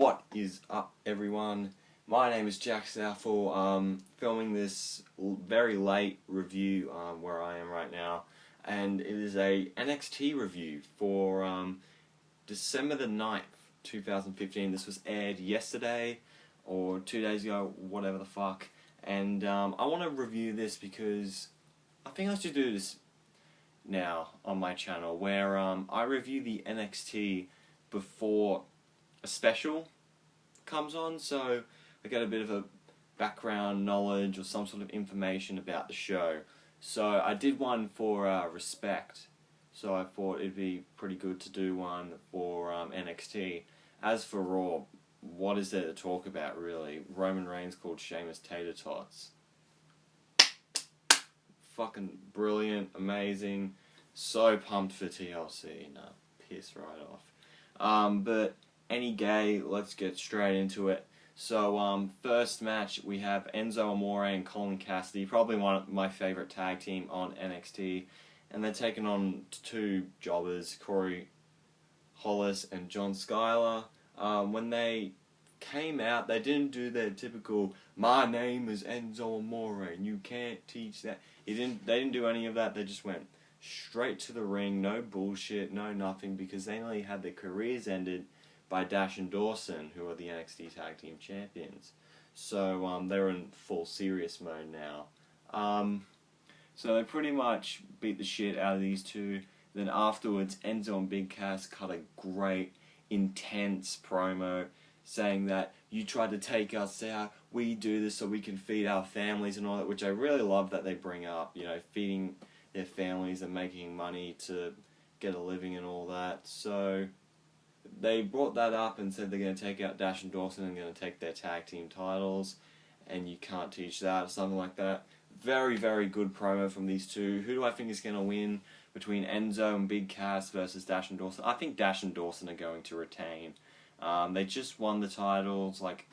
What is up, everyone? My name is Jack Southall. Filming this very late review where I am right now, and it is a NXT review for December the 9th, 2015. This was aired yesterday or 2 days ago, whatever the fuck. And I want to review this because I think I should do this now on my channel, where I review the NXT before a special comes on, so I get a bit of a background knowledge or some sort of information about the show. So I did one for Respect, so I thought it'd be pretty good to do one for NXT. As for Raw, what is there to talk about, really? Roman Reigns called Sheamus tater tots. Fucking brilliant, amazing, so pumped for TLC. No, piss right off. But any gay, let's get straight into it. So, first match, we have Enzo Amore and Colin Cassidy, probably one of my favourite tag team on NXT, and they're taking on two jobbers, Corey Hollis and John Skyler. When they came out, they didn't do their typical, my name is Enzo Amore and you can't teach that. They didn't do any of that. They just went straight to the ring, no bullshit, no nothing, because they nearly had their careers ended by Dash and Dawson, who are the NXT Tag Team Champions. So they're in full serious mode now. So they pretty much beat the shit out of these two. Then afterwards, Enzo and Big Cass cut a great, intense promo saying that you tried to take us out, we do this so we can feed our families and all that, which I really love that they bring up, you know, feeding their families and making money to get a living and all that. So they brought that up and said they're going to take out Dash and Dawson and going to take their tag team titles, and you can't teach that, or something like that. Very, very good promo from these two. Who do I think is going to win between Enzo and Big Cass versus Dash and Dawson? I think Dash and Dawson are going to retain. They just won the titles like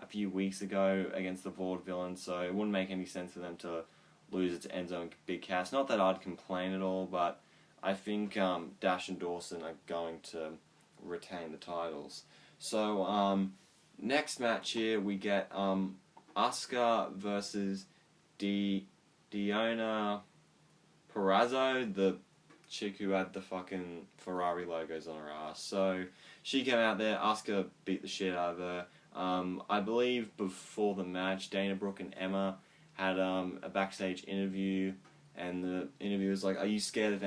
a few weeks ago against the Vaudevillains, so it wouldn't make any sense for them to lose it to Enzo and Big Cass. Not that I'd complain at all, but I think Dash and Dawson are going to retain the titles. So next match here we get Asuka versus Diona Purrazzo, the chick who had the fucking Ferrari logos on her ass. So she came out there, Asuka beat the shit out of her. I believe before the match, Dana Brooke and Emma had a backstage interview, and the interviewer was like, "Are you scared of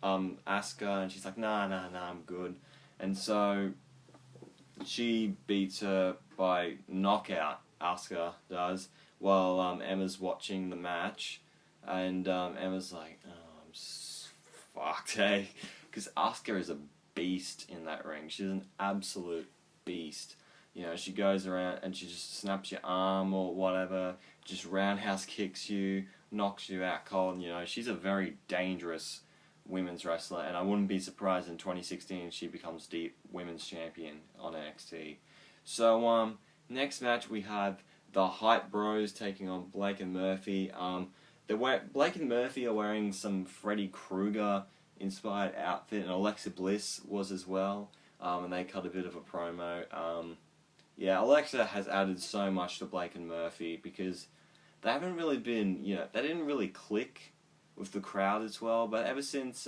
Asuka?" And she's like, "Nah, I'm good." And so she beats her by knockout, Asuka does, while Emma's watching the match, and Emma's like, "Oh, I'm fucked, hey," because Asuka is a beast in that ring. She's an absolute beast. You know, she goes around and she just snaps your arm or whatever, just roundhouse kicks you, knocks you out cold. You know, she's a very dangerous women's wrestler, and I wouldn't be surprised in 2016 she becomes the women's champion on NXT. So, next match we have the Hype Bros taking on Blake and Murphy. Blake and Murphy are wearing some Freddy Krueger inspired outfit, and Alexa Bliss was as well, and they cut a bit of a promo. Yeah, Alexa has added so much to Blake and Murphy because they haven't really been, you know, they didn't really click with the crowd as well, but ever since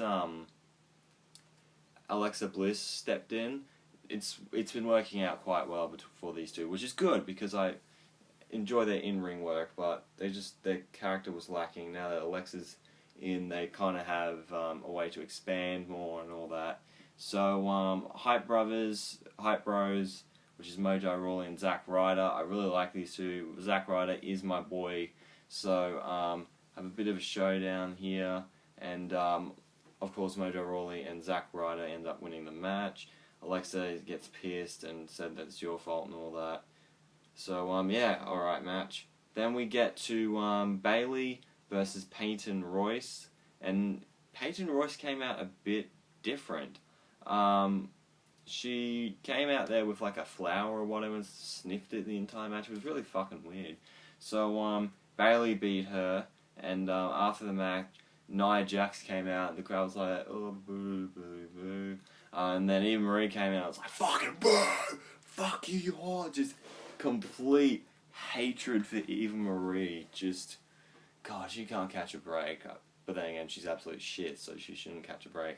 Alexa Bliss stepped in, it's been working out quite well for these two, which is good because I enjoy their in-ring work, but their character was lacking. Now that Alexa's in, they kind of have a way to expand more and all that. So Hype Bros, which is Mojo Rawley and Zack Ryder. I really like these two. Zack Ryder is my boy, so have a bit of a showdown here, and of course Mojo Rawley and Zack Ryder end up winning the match. Alexa gets pissed and said that it's your fault and all that. So yeah, alright match. Then we get to Bayley versus Peyton Royce, and Peyton Royce came out a bit different. She came out there with like a flower or whatever and sniffed it the entire match. It was really fucking weird. So Bayley beat her, and after the match, Nia Jax came out, and the crowd was like, "Oh, boo, boo, boo." And then Eva Marie came out and was like, "Fucking boo! fuck you, you whore. Just complete hatred for Eva Marie. Just, God, she can't catch a break. But then again, she's absolute shit, so she shouldn't catch a break.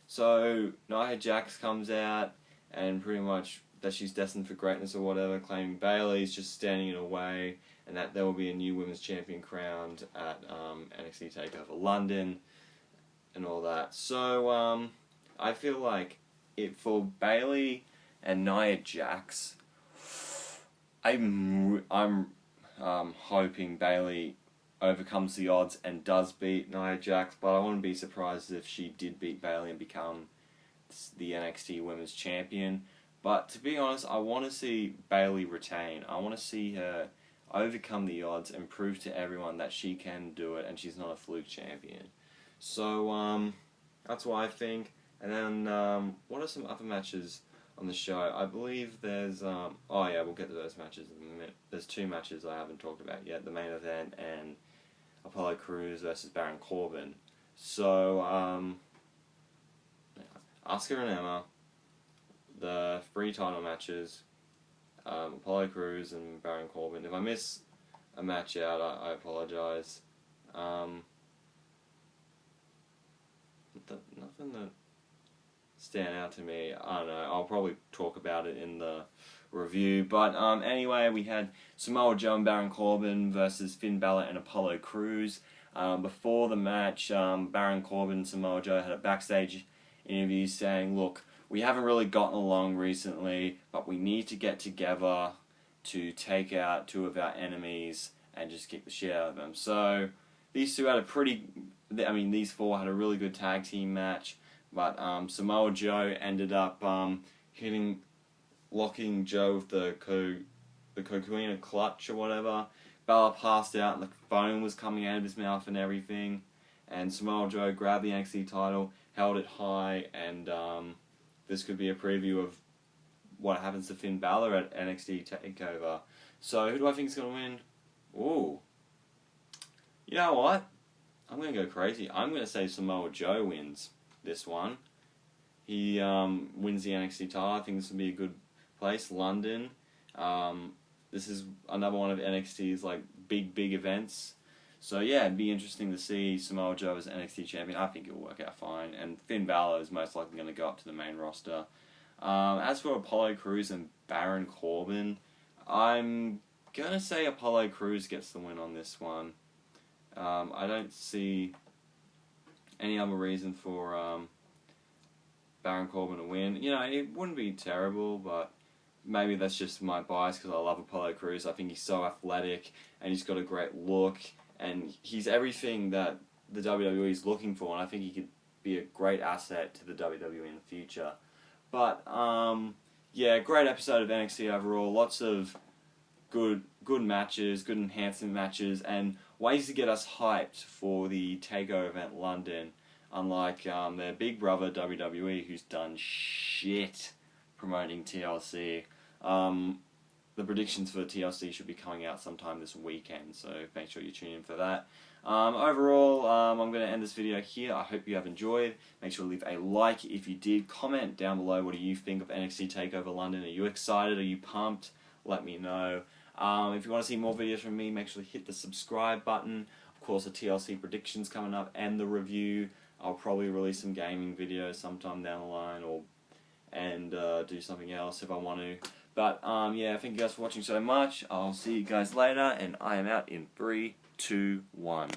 So Nia Jax comes out, and pretty much that she's destined for greatness or whatever, claiming Bayley's just standing in her way, and that there will be a new women's champion crowned at NXT Takeover London, and all that. So I feel like for Bayley and Nia Jax, I'm hoping Bayley overcomes the odds and does beat Nia Jax, but I wouldn't be surprised if she did beat Bayley and become the NXT Women's Champion. But to be honest, I want to see Bayley retain. I want to see her overcome the odds and prove to everyone that she can do it and she's not a fluke champion. So that's what I think. And then what are some other matches on the show? I believe there's oh yeah, we'll get to those matches in a minute. There's 2 matches I haven't talked about yet: the main event and Apollo Crews versus Baron Corbin. So Asuka and Emma, the 3 title matches, Apollo Crews and Baron Corbin. If I miss a match out, I apologise. Nothing that stand out to me. I don't know. I'll probably talk about it in the review. But anyway, we had Samoa Joe and Baron Corbin versus Finn Balor and Apollo Crews. Before the match, Baron Corbin and Samoa Joe had a backstage interview saying, look, we haven't really gotten along recently, but we need to get together to take out 2 of our enemies and just kick the shit out of them. So these 2 had these 4 had a really good tag team match, but Samoa Joe ended up locking Joe with the coquina clutch or whatever. Balor passed out and the foam was coming out of his mouth and everything. And Samoa Joe grabbed the NXT title, held it high, and this could be a preview of what happens to Finn Balor at NXT Takeover. So who do I think is going to win? Ooh. You know what? I'm going to go crazy. I'm going to say Samoa Joe wins this one. He wins the NXT title. I think this will be a good place. London. This is another one of NXT's big events. So yeah, it'd be interesting to see Samoa Joe as NXT champion. I think it'll work out fine. And Finn Balor is most likely going to go up to the main roster. As for Apollo Crews and Baron Corbin, I'm going to say Apollo Crews gets the win on this one. I don't see any other reason for Baron Corbin to win. You know, it wouldn't be terrible, but maybe that's just my bias because I love Apollo Crews. I think he's so athletic and he's got a great look and he's everything that the WWE is looking for, and I think he could be a great asset to the WWE in the future. But yeah, great episode of NXT overall. Lots of good matches, good enhancement matches, and ways to get us hyped for the Takeover event London, unlike their big brother WWE, who's done shit promoting TLC. The predictions for TLC should be coming out sometime this weekend, so make sure you tune in for that. Overall, I'm going to end this video here. I hope you have enjoyed. Make sure to leave a like if you did. Comment down below, what do you think of NXT TakeOver London? Are you excited? Are you pumped? Let me know. If you want to see more videos from me, make sure to hit the subscribe button. Of course, the TLC predictions coming up and the review. I'll probably release some gaming videos sometime down the line, and do something else if I want to. But yeah, thank you guys for watching so much. I'll see you guys later, and I am out in 3, 2, 1.